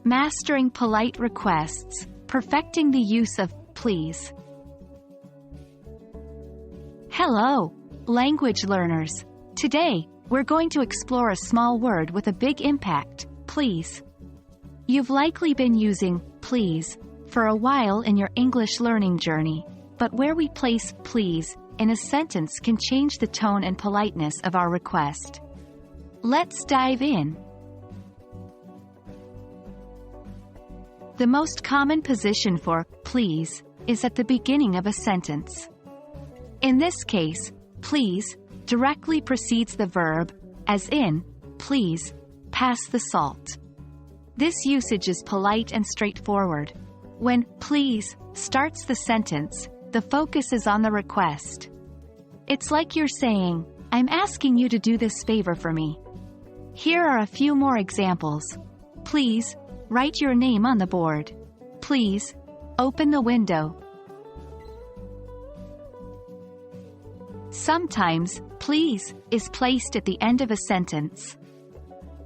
Mastering polite requests, perfecting the use of please. Hello, language learners. Today, we're going to explore a small word with a big impact, please. You've likely been using please for a while in your English learning journey, but where we place please in a sentence can change the tone and politeness of our request. Let's dive in. The most common position for please is at the beginning of a sentence. In this case, please directly precedes the verb, as in, please, pass the salt. This usage is polite and straightforward. When please starts the sentence, the focus is on the request. It's like you're saying, I'm asking you to do this favor for me. Here are a few more examples. Please, write your name on the board. Please, open the window. Sometimes, please is placed at the end of a sentence.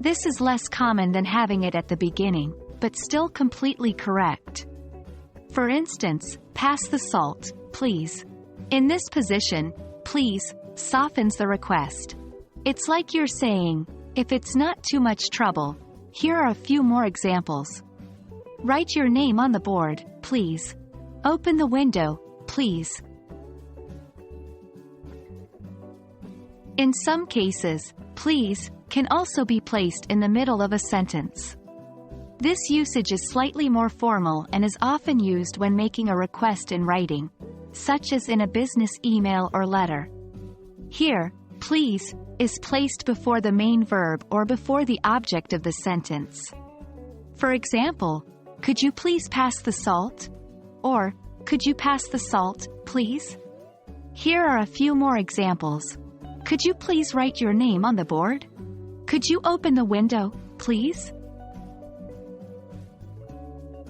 This is less common than having it at the beginning, but still completely correct. For instance, pass the salt, please. In this position, please softens the request. It's like you're saying, if it's not too much trouble. Here are a few more examples. Write your name on the board, please. Open the window, please. In some cases, please can also be placed in the middle of a sentence. This usage is slightly more formal and is often used when making a request in writing, such as in a business email or letter. Here, please is placed before the main verb or before the object of the sentence. For example, could you please pass the salt? Or, could you pass the salt, please? Here are a few more examples. Could you please write your name on the board? Could you open the window, please?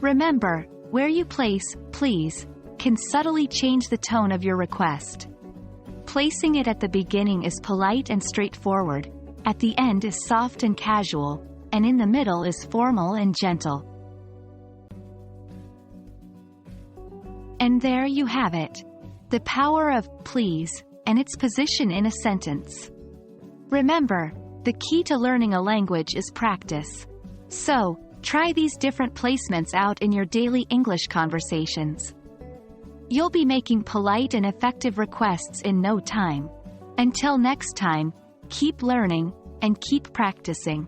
Remember, where you place please can subtly change the tone of your request. Placing it at the beginning is polite and straightforward, at the end is soft and casual, and in the middle is formal and gentle. And there you have it. The power of please and its position in a sentence. Remember, the key to learning a language is practice. So, try these different placements out in your daily English conversations. You'll be making polite and effective requests in no time. Until next time, keep learning and keep practicing.